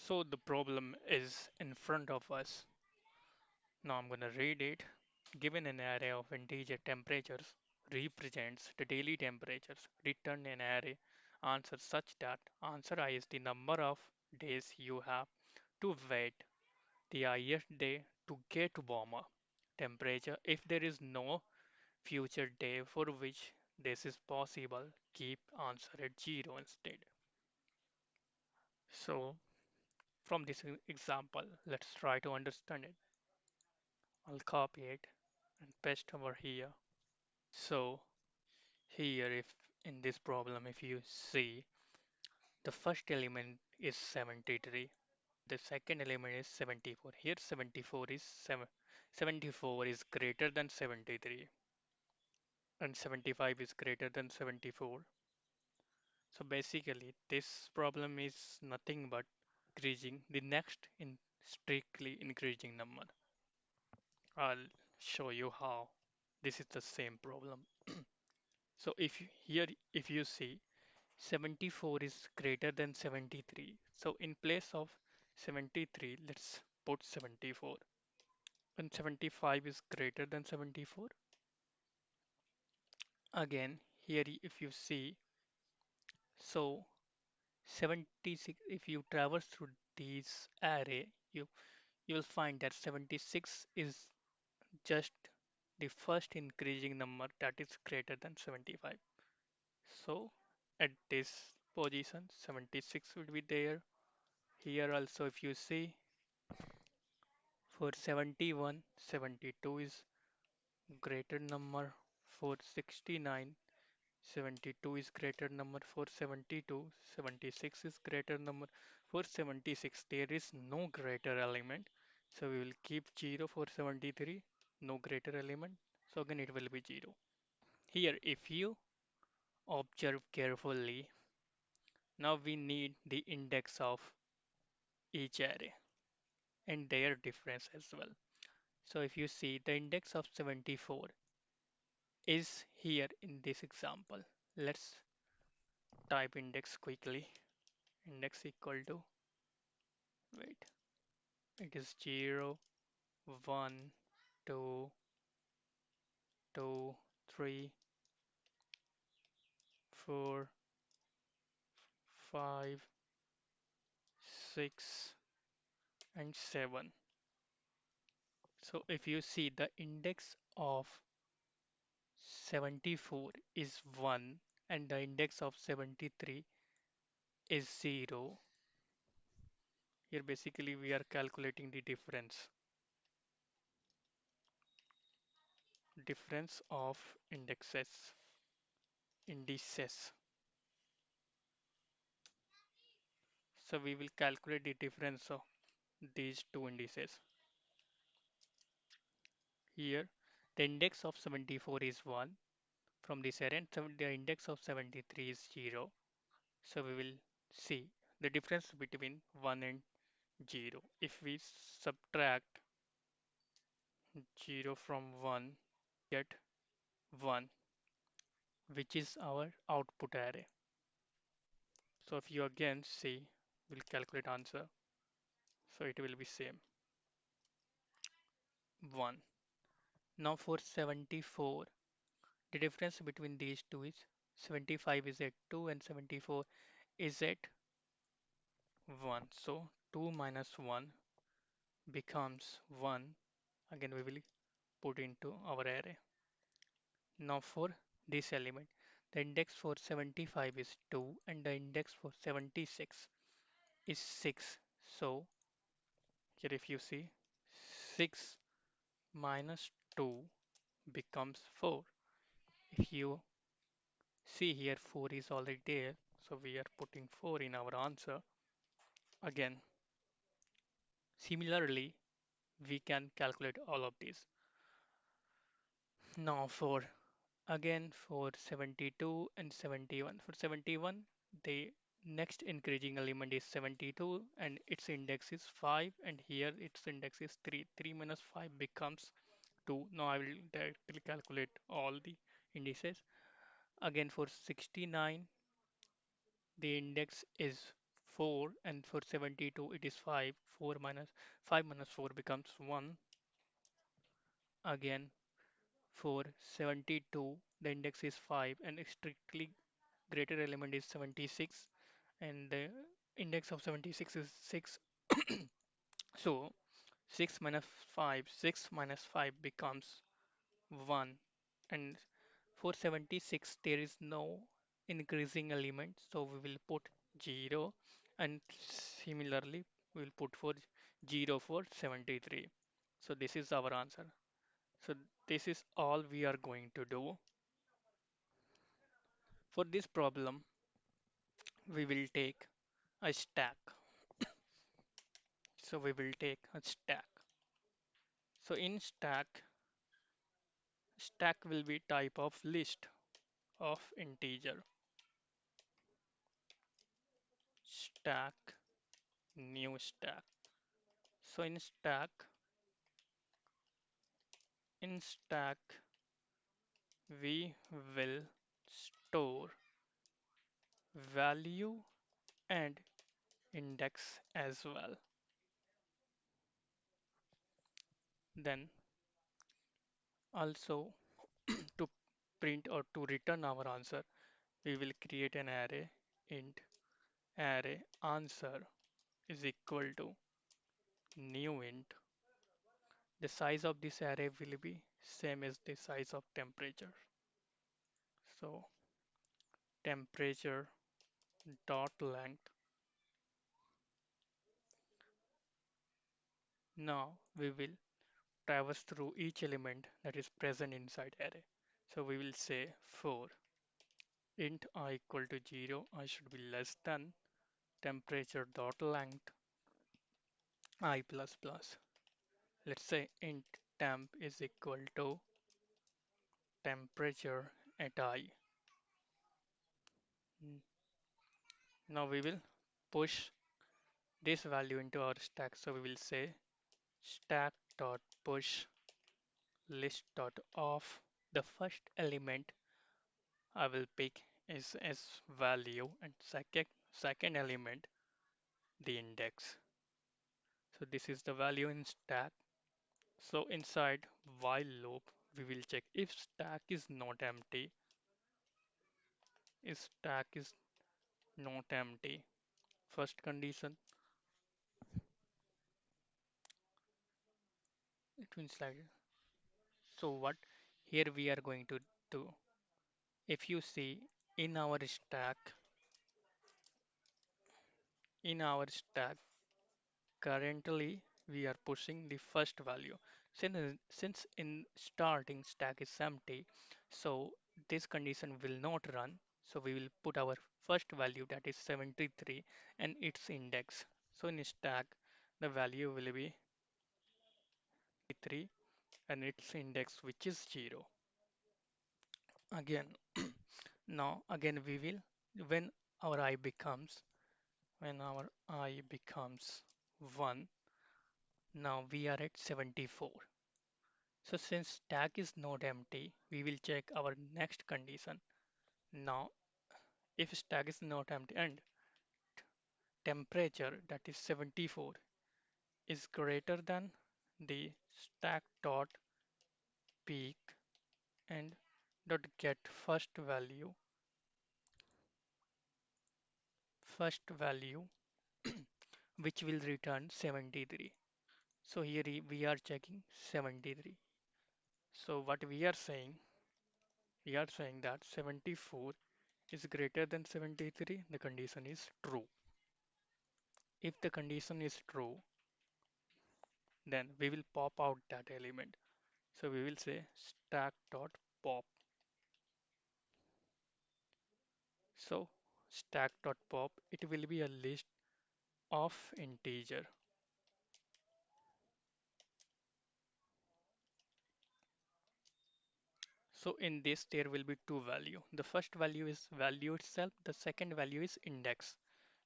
So the problem is in front of us. Now I'm gonna read it. Given an array of integer temperatures represents the daily temperatures, return an array answer such that answer I is the number of days you have to wait the highest day to get warmer temperature. If there is no future day for which this is possible, keep answer at 0 instead. So from this example, let's try to understand it. I'll copy it and paste over here. So here, if in this problem, if you see the first element is 73, the second element is 74. Here 74 is greater than 73 and 75 is greater than 74. So basically this problem is nothing but increasing the next in strictly increasing number. I'll show you how this is the same problem. So if you see 74 is greater than 73. So in place of 73, let's put 74. And 75 is greater than 74. Again, here if you see, so 76, if you traverse through these array, you'll find that 76 is just the first increasing number that is greater than 75. So at this position, 76 would be there. Here also, if you see, for 71, 72 is greater number. For 69, 72 is greater number. For 72, 76 is greater number. For 76, there is no greater element. So we will keep 0 for 73, no greater element. So again it will be 0. Here, if you observe carefully, now we need the index of each array and their difference as well. So if you see the index of 74 is here in this example. Let's type index quickly. Index equal to, wait, it is 0, 1, 2, 2, 3, 4, 5, 6, and 7. So if you see the index of 74 is 1 and the index of 73 is 0, here basically we are calculating the difference of indices. So we will calculate the difference of these two indices. Here the index of 74 is 1 from this array and the index of 73 is 0. So we will see the difference between 1 and 0. If we subtract 0 from 1, get 1, which is our output array. So if you again see, we'll calculate answer. So it will be same, 1. Now for 74, the difference between these two is 75 is at 2 and 74 is at 1. So 2 minus 1 becomes 1. Again we will put into our array. Now for this element, the index for 75 is 2 and the index for 76 is 6. So here if you see, 6 minus 2 becomes 4. If you see here, 4 is already there, so we are putting 4 in our answer. Again, similarly, we can calculate all of these. Now for 72 and 71. For 71, the next increasing element is 72 and its index is 5 and here its index is 3. 3 minus 5 becomes 2. Now I will directly calculate all the indices. Again for 69, the index is 4, and for 72 it is 5. 4 minus 5 minus 4 becomes 1. Again for 72 the index is 5 and a strictly greater element is 76 and the index of 76 is 6. So 6 minus 5, 6 minus 5 becomes 1, and for 76 there is no increasing element, so we will put 0, and similarly we will put for 0 for 73. So this is our answer. So this is all we are going to do. For this problem we will take a stack. So we will take a stack. So in stack will be type of list of integer. Stack, new stack. So in stack we will store value and index as well. Then also to print or to return our answer, we will create an array int array answer is equal to new int. The size of this array will be same as the size of temperature. So temperature dot length. Now we will traverse through each element that is present inside array. So we will say for int I equal to 0, I should be less than temperature dot length I plus plus. Let's say int temp is equal to temperature at I. Mm, Now we will push this value into our stack. So we will say stack dot push list dot off. The first element I will pick is as value, and second element the index. So this is the value in stack. So inside while loop we will check if stack is not empty. If stack is not empty, first condition, it means like, so what here we are going to do, if you see in our stack, in our stack currently we are pushing the first value. Since in starting stack is empty, so this condition will not run. So we will put our first value that is 73 and its index. So in stack the value will be 3 and its index which is 0. Again, now again we will, when our I becomes, when our I becomes 1, now we are at 74. So since stack is not empty, we will check our next condition. Now, if stack is not empty and temperature that is 74 is greater than the stack dot peak and dot get first value which will return 73. So here we are checking 73. So what we are saying that 74 is greater than 73, the condition is true. If the condition is true, then we will pop out that element. So we will say stack.pop. So stack.pop, it will be a list of integer. So in this there will be two value. The first value is value itself. The second value is index.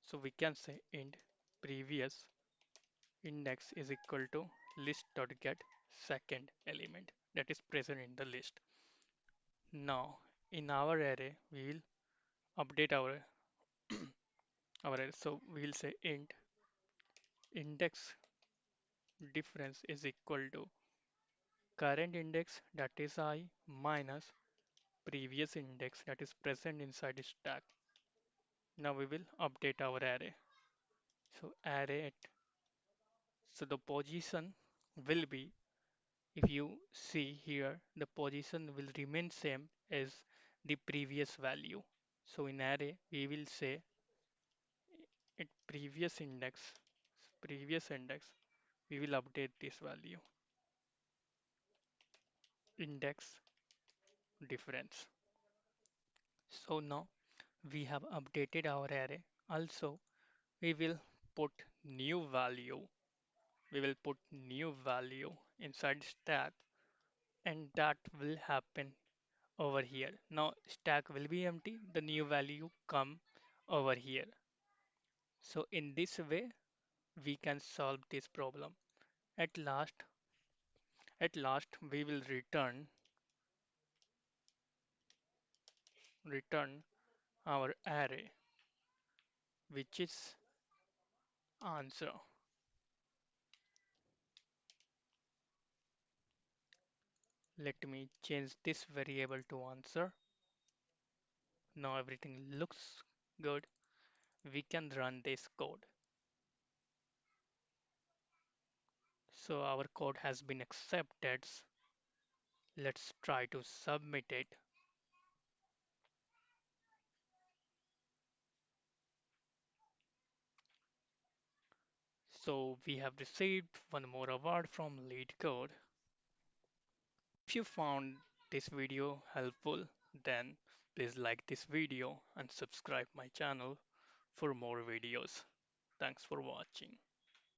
So we can say int previous index is equal to list.get second element that is present in the list. Now in our array we will update our our array. So we'll say int index difference is equal to current index, that is I, minus previous index, that is present inside the stack. Now we will update our array. So array at, so the position will be, if you see here, the position will remain same as the previous value. So in array, we will say at previous index, we will update this value, index difference. So now we have updated our array. Also, we will put new value. We will put new value inside stack, and that will happen over here. Now stack will be empty, the new value come over here. So in this way, we can solve this problem. At last, at last we will return our array, which is answer. Let me change this variable to answer. Now everything looks good. We can run this code. So our code has been accepted. Let's try to submit it. So we have received one more award from Leetcode. If you found this video helpful, then please like this video and subscribe my channel for more videos. Thanks for watching.